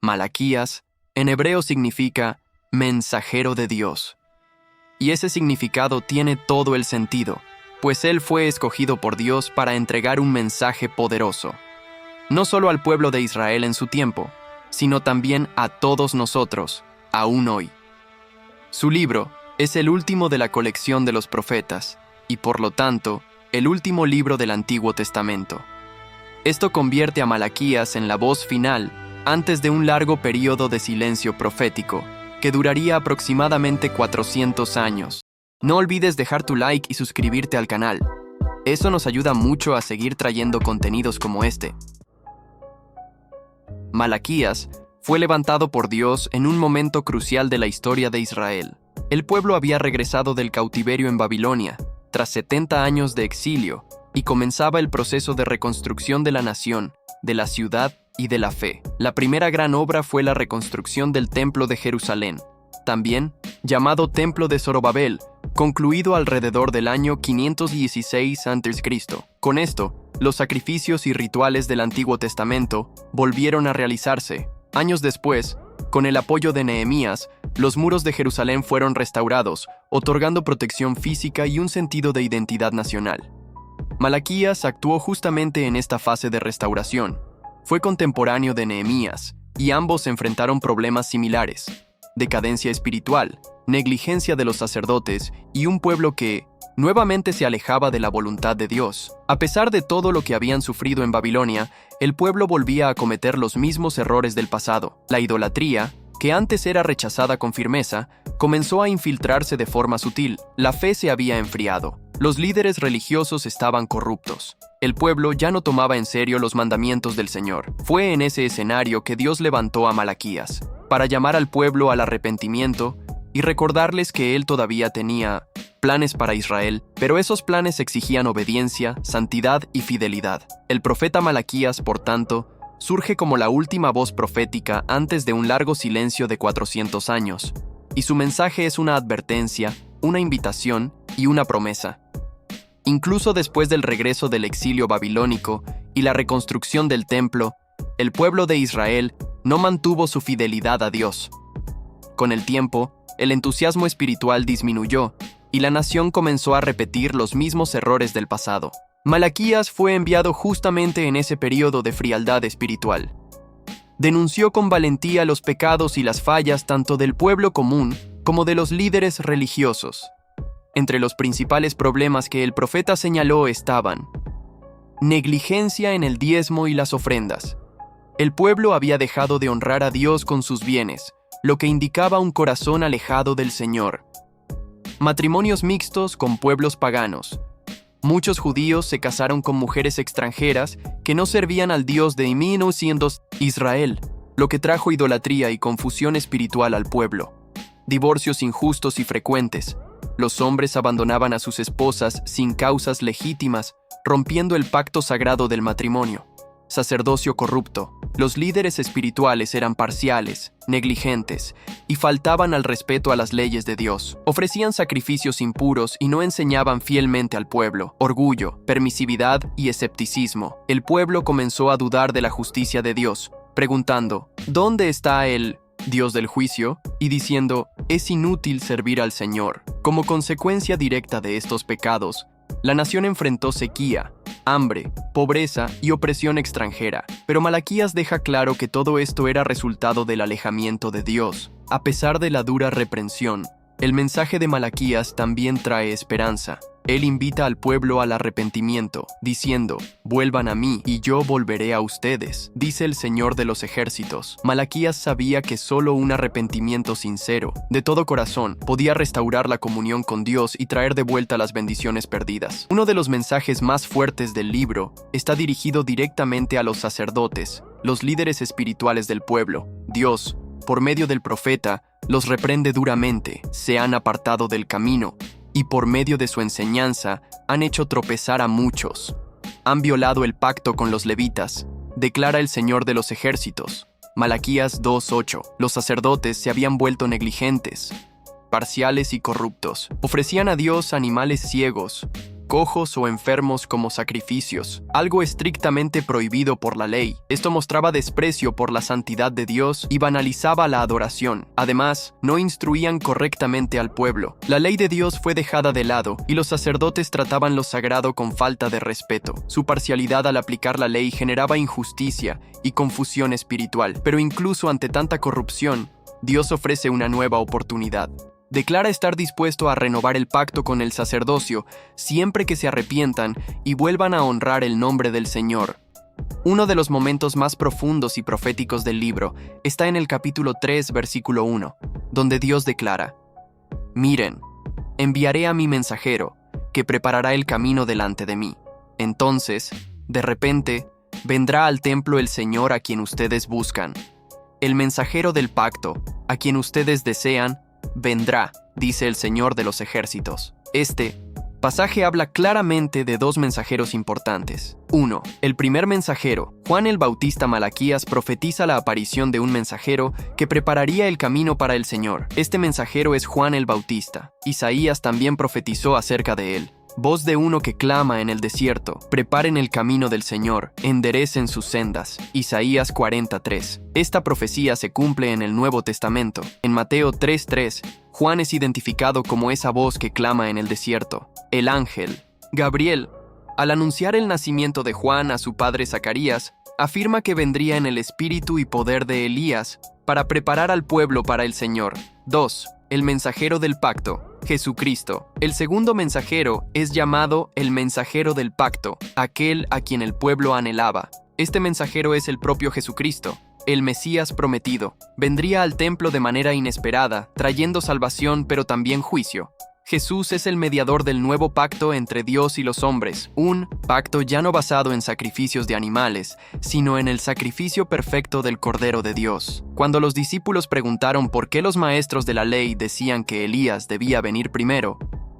Malaquías, en hebreo significa mensajero de Dios. Y ese significado tiene todo el sentido, pues él fue escogido por Dios para entregar un mensaje poderoso, no solo al pueblo de Israel en su tiempo, sino también a todos nosotros, aún hoy. Su libro es el último de la colección de los profetas, y por lo tanto, el último libro del Antiguo Testamento. Esto convierte a Malaquías en la voz final antes de un largo período de silencio profético, que duraría aproximadamente 400 años. No olvides dejar tu like y suscribirte al canal. Eso nos ayuda mucho a seguir trayendo contenidos como este. Malaquías fue levantado por Dios en un momento crucial de la historia de Israel. El pueblo había regresado del cautiverio en Babilonia, tras 70 años de exilio, y comenzaba el proceso de reconstrucción de la nación, de la ciudad y de la fe. La primera gran obra fue la reconstrucción del Templo de Jerusalén, también llamado Templo de Zorobabel, concluido alrededor del año 516 a.C. Con esto, los sacrificios y rituales del Antiguo Testamento volvieron a realizarse. Años después, con el apoyo de Nehemías, los muros de Jerusalén fueron restaurados, otorgando protección física y un sentido de identidad nacional. Malaquías actuó justamente en esta fase de restauración. Fue contemporáneo de Nehemías, y ambos enfrentaron problemas similares: decadencia espiritual, negligencia de los sacerdotes y un pueblo que, nuevamente, se alejaba de la voluntad de Dios. A pesar de todo lo que habían sufrido en Babilonia, el pueblo volvía a cometer los mismos errores del pasado. La idolatría, que antes era rechazada con firmeza, comenzó a infiltrarse de forma sutil. La fe se había enfriado. Los líderes religiosos estaban corruptos. El pueblo ya no tomaba en serio los mandamientos del Señor. Fue en ese escenario que Dios levantó a Malaquías, para llamar al pueblo al arrepentimiento y recordarles que él todavía tenía planes para Israel, pero esos planes exigían obediencia, santidad y fidelidad. El profeta Malaquías, por tanto, surge como la última voz profética antes de un largo silencio de 400 años, y su mensaje es una advertencia, una invitación y una promesa. Incluso después del regreso del exilio babilónico y la reconstrucción del templo, el pueblo de Israel no mantuvo su fidelidad a Dios. Con el tiempo, el entusiasmo espiritual disminuyó y la nación comenzó a repetir los mismos errores del pasado. Malaquías fue enviado justamente en ese periodo de frialdad espiritual. Denunció con valentía los pecados y las fallas tanto del pueblo común como de los líderes religiosos. Entre los principales problemas que el profeta señaló estaban: negligencia en el diezmo y las ofrendas. El pueblo había dejado de honrar a Dios con sus bienes, lo que indicaba un corazón alejado del Señor. Matrimonios mixtos con pueblos paganos. Muchos judíos se casaron con mujeres extranjeras que no servían al Dios de 1900 Israel, lo que trajo idolatría y confusión espiritual al pueblo. Divorcios injustos y frecuentes. Los hombres abandonaban a sus esposas sin causas legítimas, rompiendo el pacto sagrado del matrimonio. Sacerdocio corrupto. Los líderes espirituales eran parciales, negligentes, y faltaban al respeto a las leyes de Dios. Ofrecían sacrificios impuros y no enseñaban fielmente al pueblo. Orgullo, permisividad y escepticismo. El pueblo comenzó a dudar de la justicia de Dios, preguntando: ¿dónde está el Dios del juicio? Y diciendo: es inútil servir al Señor. Como consecuencia directa de estos pecados, la nación enfrentó sequía, hambre, pobreza y opresión extranjera. Pero Malaquías deja claro que todo esto era resultado del alejamiento de Dios. A pesar de la dura reprensión, el mensaje de Malaquías también trae esperanza. Él invita al pueblo al arrepentimiento, diciendo: vuelvan a mí y yo volveré a ustedes, dice el Señor de los ejércitos. Malaquías sabía que solo un arrepentimiento sincero, de todo corazón, podía restaurar la comunión con Dios y traer de vuelta las bendiciones perdidas. Uno de los mensajes más fuertes del libro está dirigido directamente a los sacerdotes, los líderes espirituales del pueblo. Dios, por medio del profeta, los reprende duramente. Se han apartado del camino y por medio de su enseñanza han hecho tropezar a muchos. Han violado el pacto con los levitas, declara el Señor de los ejércitos. Malaquías 2:8. Los sacerdotes se habían vuelto negligentes, parciales y corruptos. Ofrecían a Dios animales ciegos, cojos o enfermos como sacrificios, algo estrictamente prohibido por la ley. Esto mostraba desprecio por la santidad de Dios y banalizaba la adoración. Además, no instruían correctamente al pueblo. La ley de Dios fue dejada de lado y los sacerdotes trataban lo sagrado con falta de respeto. Su parcialidad al aplicar la ley generaba injusticia y confusión espiritual. Pero incluso ante tanta corrupción, Dios ofrece una nueva oportunidad. Declara estar dispuesto a renovar el pacto con el sacerdocio siempre que se arrepientan y vuelvan a honrar el nombre del Señor. Uno de los momentos más profundos y proféticos del libro está en el capítulo 3, versículo 1, donde Dios declara: «Miren, enviaré a mi mensajero, que preparará el camino delante de mí. Entonces, de repente, vendrá al templo el Señor a quien ustedes buscan. El mensajero del pacto, a quien ustedes desean, vendrá, dice el Señor de los ejércitos». Este pasaje habla claramente de dos mensajeros importantes. 1. El primer mensajero, Juan el Bautista. Malaquías profetiza la aparición de un mensajero que prepararía el camino para el Señor. Este mensajero es Juan el Bautista. Isaías también profetizó acerca de él. Voz de uno que clama en el desierto: preparen el camino del Señor, enderecen sus sendas. Isaías 43. Esta profecía se cumple en el Nuevo Testamento. En Mateo 3:3, Juan es identificado como esa voz que clama en el desierto. El ángel Gabriel, al anunciar el nacimiento de Juan a su padre Zacarías, afirma que vendría en el espíritu y poder de Elías para preparar al pueblo para el Señor. 2. El mensajero del pacto, Jesucristo. El segundo mensajero es llamado el mensajero del pacto, aquel a quien el pueblo anhelaba. Este mensajero es el propio Jesucristo, el Mesías prometido. Vendría al templo de manera inesperada, trayendo salvación pero también juicio. Jesús es el mediador del nuevo pacto entre Dios y los hombres, un pacto ya no basado en sacrificios de animales, sino en el sacrificio perfecto del Cordero de Dios. Cuando los discípulos preguntaron por qué los maestros de la ley decían que Elías debía venir primero,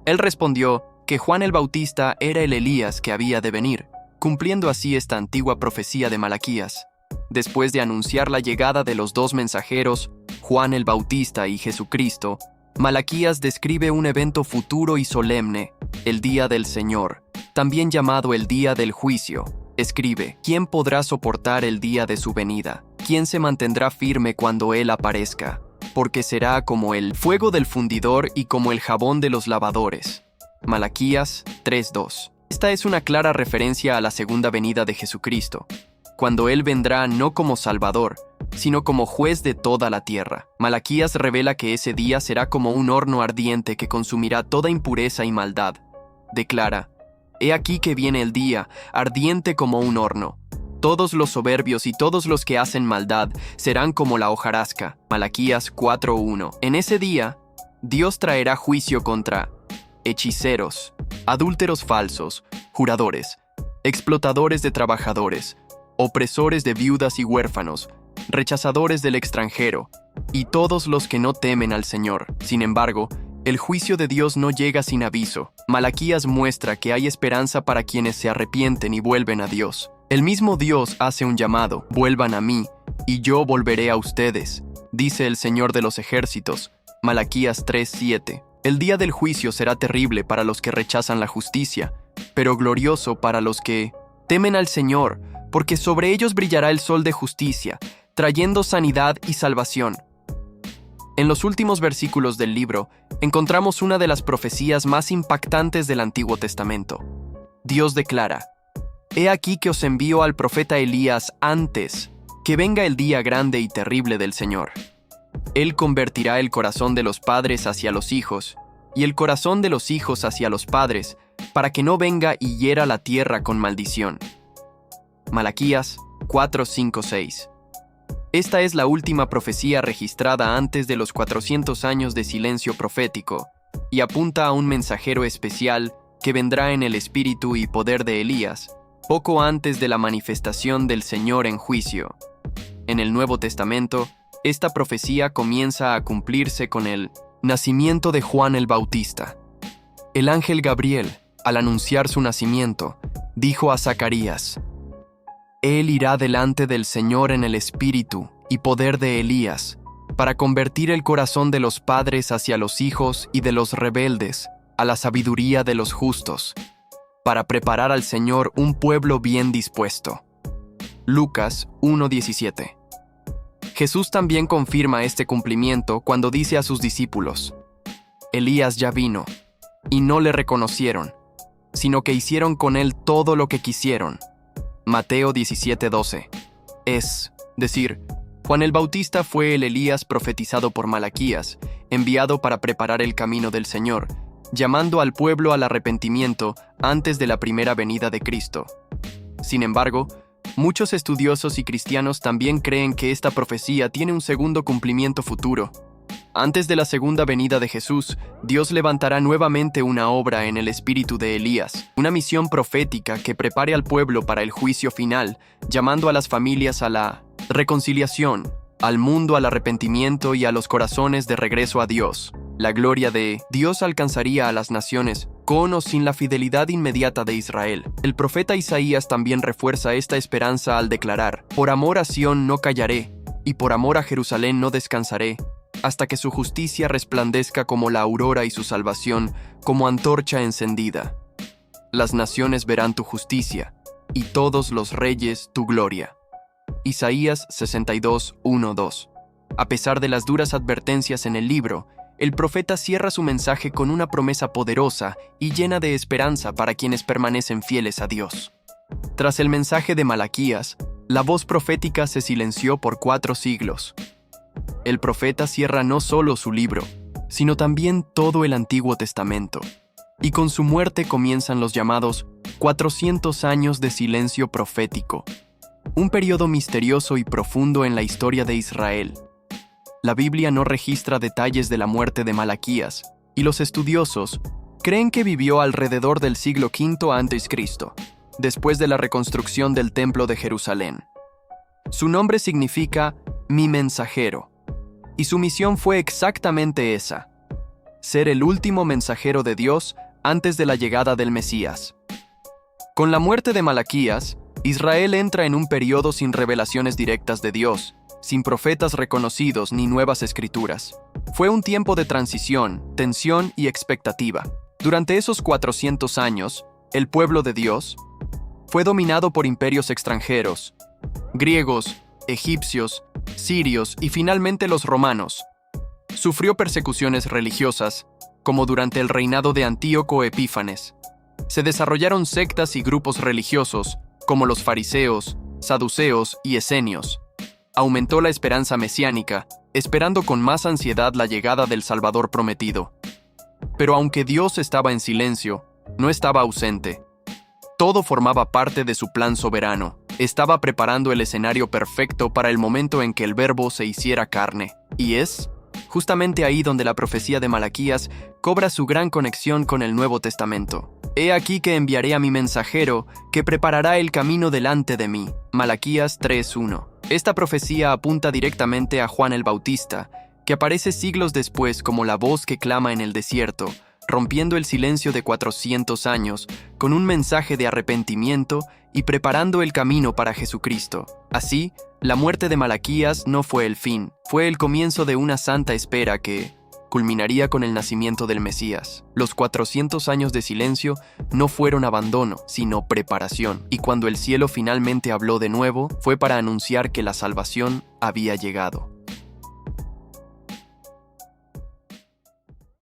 él respondió que Juan el Bautista era el Elías que había de venir, cumpliendo así esta antigua profecía de Malaquías. Después de anunciar la llegada de los dos mensajeros, Juan el Bautista y Jesucristo, Malaquías describe un evento futuro y solemne, el Día del Señor, también llamado el Día del Juicio. Escribe: ¿quién podrá soportar el día de su venida? ¿Quién se mantendrá firme cuando Él aparezca? Porque será como el fuego del fundidor y como el jabón de los lavadores. Malaquías 3:2. Esta es una clara referencia a la segunda venida de Jesucristo, cuando Él vendrá no como Salvador, sino como juez de toda la tierra. Malaquías revela que ese día será como un horno ardiente que consumirá toda impureza y maldad. Declara: «He aquí que viene el día, ardiente como un horno. Todos los soberbios y todos los que hacen maldad serán como la hojarasca». Malaquías 4:1. En ese día, Dios traerá juicio contra hechiceros, adúlteros falsos, juradores, explotadores de trabajadores, opresores de viudas y huérfanos, rechazadores del extranjero, y todos los que no temen al Señor. Sin embargo, el juicio de Dios no llega sin aviso. Malaquías muestra que hay esperanza para quienes se arrepienten y vuelven a Dios. El mismo Dios hace un llamado: «Vuelvan a mí, y yo volveré a ustedes», dice el Señor de los ejércitos. Malaquías 3:7. El día del juicio será terrible para los que rechazan la justicia, pero glorioso para los que temen al Señor, porque sobre ellos brillará el sol de justicia, trayendo sanidad y salvación. En los últimos versículos del libro, encontramos una de las profecías más impactantes del Antiguo Testamento. Dios declara: «He aquí que os envío al profeta Elías antes que venga el día grande y terrible del Señor. Él convertirá el corazón de los padres hacia los hijos, y el corazón de los hijos hacia los padres, para que no venga y hiera la tierra con maldición». Malaquías 4:5-6. Esta es la última profecía registrada antes de los 400 años de silencio profético, y apunta a un mensajero especial que vendrá en el espíritu y poder de Elías, poco antes de la manifestación del Señor en juicio. En el Nuevo Testamento, esta profecía comienza a cumplirse con el nacimiento de Juan el Bautista. El ángel Gabriel, al anunciar su nacimiento, dijo a Zacarías: «Él irá delante del Señor en el espíritu y poder de Elías, para convertir el corazón de los padres hacia los hijos y de los rebeldes a la sabiduría de los justos, para preparar al Señor un pueblo bien dispuesto. Lucas 1:17. Jesús también confirma este cumplimiento cuando dice a sus discípulos: Elías ya vino, y no le reconocieron, sino que hicieron con él todo lo que quisieron. Mateo 17:12. Es decir, Juan el Bautista fue el Elías profetizado por Malaquías, enviado para preparar el camino del Señor, llamando al pueblo al arrepentimiento antes de la primera venida de Cristo. Sin embargo, muchos estudiosos y cristianos también creen que esta profecía tiene un segundo cumplimiento futuro. Antes de la segunda venida de Jesús, Dios levantará nuevamente una obra en el espíritu de Elías, una misión profética que prepare al pueblo para el juicio final, llamando a las familias a la reconciliación, al mundo al arrepentimiento y a los corazones de regreso a Dios. La gloria de Dios alcanzaría a las naciones, con o sin la fidelidad inmediata de Israel. El profeta Isaías también refuerza esta esperanza al declarar: Por amor a Sión no callaré, y por amor a Jerusalén no descansaré, hasta que su justicia resplandezca como la aurora y su salvación como antorcha encendida. Las naciones verán tu justicia, y todos los reyes tu gloria. Isaías 62:1-2. A pesar de las duras advertencias en el libro, el profeta cierra su mensaje con una promesa poderosa y llena de esperanza para quienes permanecen fieles a Dios. Tras el mensaje de Malaquías, la voz profética se silenció por 4 siglos. El profeta cierra no solo su libro, sino también todo el Antiguo Testamento. Y con su muerte comienzan los llamados 400 años de silencio profético, un periodo misterioso y profundo en la historia de Israel. La Biblia no registra detalles de la muerte de Malaquías, y los estudiosos creen que vivió alrededor del siglo V a.C., después de la reconstrucción del Templo de Jerusalén. Su nombre significa «mi mensajero», y su misión fue exactamente esa: ser el último mensajero de Dios antes de la llegada del Mesías. Con la muerte de Malaquías, Israel entra en un periodo sin revelaciones directas de Dios, sin profetas reconocidos ni nuevas escrituras. Fue un tiempo de transición, tensión y expectativa. Durante esos 400 años, el pueblo de Dios fue dominado por imperios extranjeros: griegos, egipcios, sirios y finalmente los romanos. Sufrió persecuciones religiosas, como durante el reinado de Antíoco Epífanes. Se desarrollaron sectas y grupos religiosos, como los fariseos, saduceos y esenios. Aumentó la esperanza mesiánica, esperando con más ansiedad la llegada del Salvador prometido. Pero aunque Dios estaba en silencio, no estaba ausente. Todo formaba parte de su plan soberano. Estaba preparando el escenario perfecto para el momento en que el Verbo se hiciera carne. Y es justamente ahí donde la profecía de Malaquías cobra su gran conexión con el Nuevo Testamento. He aquí que enviaré a mi mensajero, que preparará el camino delante de mí. Malaquías 3:1. Esta profecía apunta directamente a Juan el Bautista, que aparece siglos después como la voz que clama en el desierto, rompiendo el silencio de 400 años, con un mensaje de arrepentimiento y preparando el camino para Jesucristo. Así, la muerte de Malaquías no fue el fin, fue el comienzo de una santa espera que culminaría con el nacimiento del Mesías. Los 400 años de silencio no fueron abandono, sino preparación, y cuando el cielo finalmente habló de nuevo, fue para anunciar que la salvación había llegado.